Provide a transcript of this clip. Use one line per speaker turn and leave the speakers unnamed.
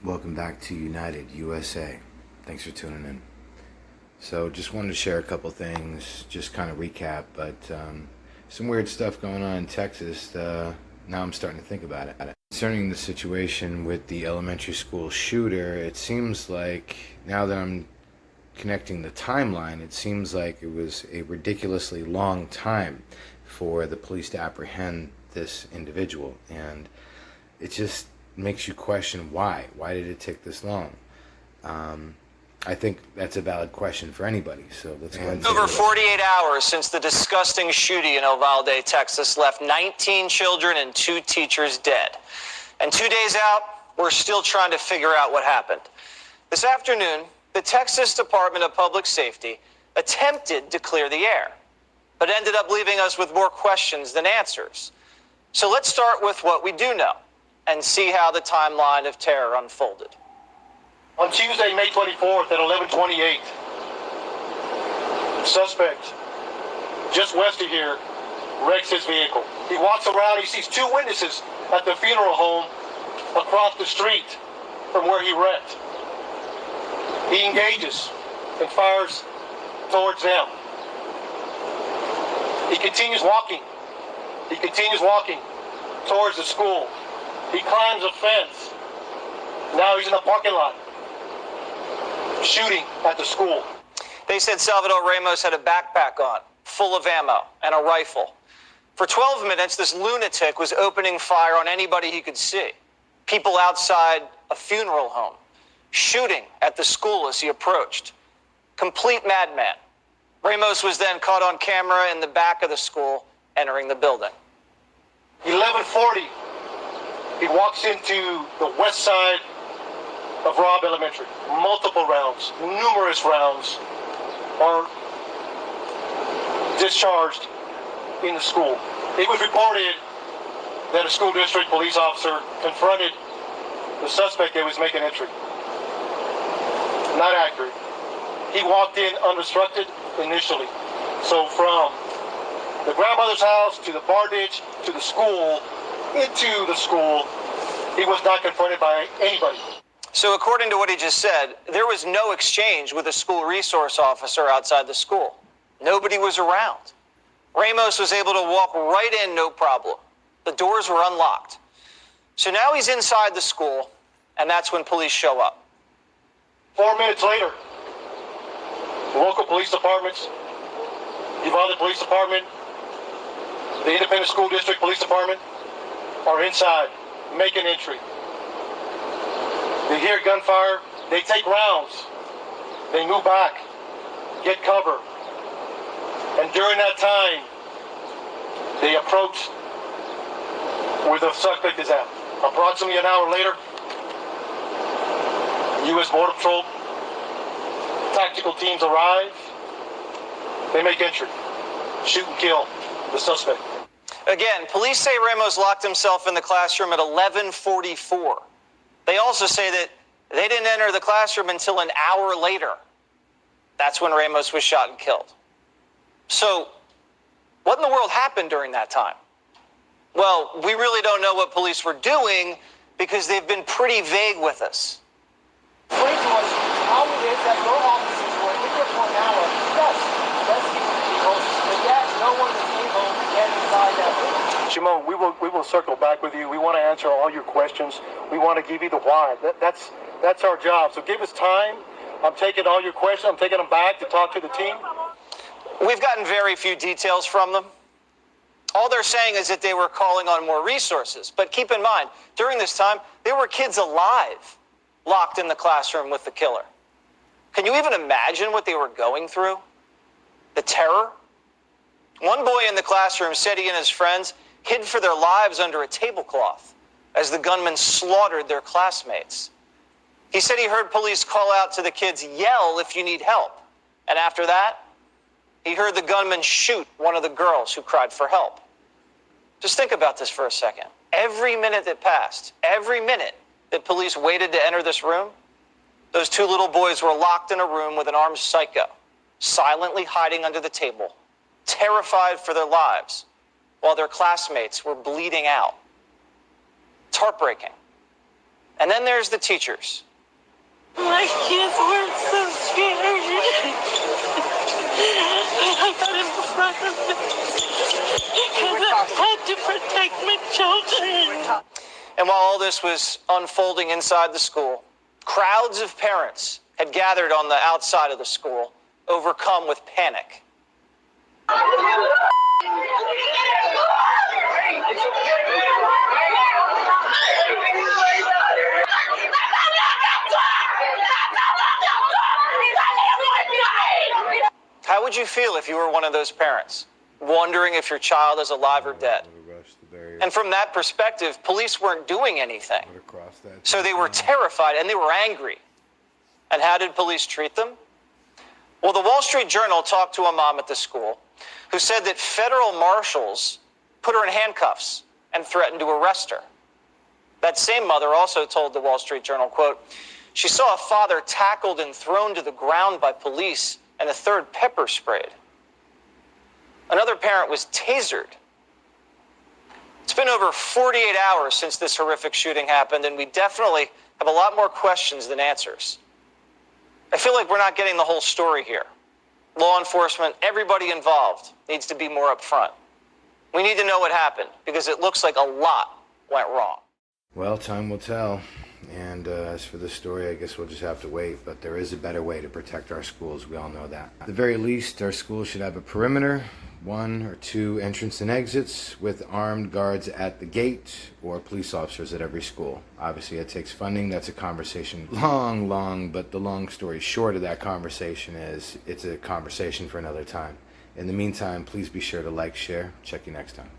Welcome back to United USA. Thanks for tuning in. So just wanted to share a couple things, just kind of recap, but some weird stuff going on in Texas. Now I'm starting to think about it. Concerning the situation with the elementary school shooter, it seems like, now that I'm connecting the timeline, it seems like it was a ridiculously long time for the police to apprehend this individual. And it just makes you question why. Why did it take this long? I think that's a valid question for anybody. So let's go ahead and
Over 48 hours since the disgusting shooting in Uvalde, Texas, left 19 children and 2 teachers dead. And 2 days out, we're still trying to figure out what happened. This afternoon, the Texas Department of Public Safety attempted to clear the air, but ended up leaving us with more questions than answers. So let's start with what we do know and see how the timeline of terror unfolded.
On Tuesday, May 24th at 11:28, suspect just west of here wrecks his vehicle. He walks around, he sees 2 witnesses at the funeral home across the street from where he wrecked. He engages and fires towards them. He continues walking. He continues walking towards the school. He climbs a fence. Now he's in the parking lot, shooting at the school.
They said Salvador Ramos had a backpack on, full of ammo, and a rifle. For 12 minutes, this lunatic was opening fire on anybody he could see. People outside a funeral home, shooting at the school as he approached. Complete madman. Ramos was then caught on camera in the back of the school, entering the building.
11:40, he walks into the west side of Robb Elementary. Multiple rounds, numerous rounds are discharged in the school. It was reported that a school district police officer confronted the suspect that was making entry. Not accurate. He walked in unobstructed initially. So from the grandmother's house to the bar ditch to the school, into the school, he was not confronted by anybody.
So according to what he just said, there was no exchange with a school resource officer outside the school. Nobody was around. Ramos was able to walk right in, no problem. The doors were unlocked. So now he's inside the school, and that's when police show up.
4 minutes later, the local police departments, Uvalde Police Department, the Independent School District Police Department, are inside, making entry. They hear gunfire, they take rounds, they move back, get cover. And during that time, they approach where the suspect is at. Approximately an hour later, U.S. Border Patrol tactical teams arrive. They make entry, shoot and kill the suspect.
Again, police say Ramos locked himself in the classroom at 11:44. They also say that they didn't enter the classroom until an hour later. That's when Ramos was shot and killed. So, what in the world happened during that time? Well, we really don't know what police were doing because they've been pretty vague with us.
Explain to us how it is that your officers were in there for an hour, yes, rescuing people, but yet no one was able to get inside that room.
Shimon, we will circle back with you. We want to answer all your questions. We want to give you the why. That's our job. So give us time. I'm taking all your questions. I'm taking them back to talk to the team.
We've gotten very few details from them. All they're saying is that they were calling on more resources. But keep in mind, during this time, there were kids alive locked in the classroom with the killer. Can you even imagine what they were going through? The terror? One boy in the classroom said he and his friends hid for their lives under a tablecloth as the gunman slaughtered their classmates. He said he heard police call out to the kids, "Yell if you need help." And after that, he heard the gunman shoot one of the girls who cried for help. Just think about this for a second. Every minute that passed, every minute that police waited to enter this room, those 2 little boys were locked in a room with an armed psycho, silently hiding under the table, terrified for their lives, while their classmates were bleeding out. It's heartbreaking. And then there's the teachers.
My kids were so scared. I got in front of them because I had to protect my children.
And while all this was unfolding inside the school, crowds of parents had gathered on the outside of the school, overcome with panic. How would you feel if you were one of those parents, wondering if your child is alive or dead? And from that perspective, police weren't doing anything. So they were terrified and they were angry. And how did police treat them? Well, the Wall Street Journal talked to a mom at the school who said that federal marshals put her in handcuffs and threatened to arrest her. That same mother also told the Wall Street Journal, quote, she saw a father tackled and thrown to the ground by police and a third pepper sprayed. Another parent was tasered. It's been over 48 hours since this horrific shooting happened, and we definitely have a lot more questions than answers. I feel like we're not getting the whole story here. Law enforcement, everybody involved needs to be more upfront. We need to know what happened because it looks like a lot went wrong.
Well, time will tell. And as for the story, I guess we'll just have to wait. But there is a better way to protect our schools. We all know that. At the very least, our schools should have a perimeter, 1 or 2 entrance and exits with armed guards at the gate or police officers at every school. Obviously, it takes funding. That's a conversation long, but the long story short of that conversation is it's a conversation for another time. In the meantime, please be sure to like, share. Check you next time.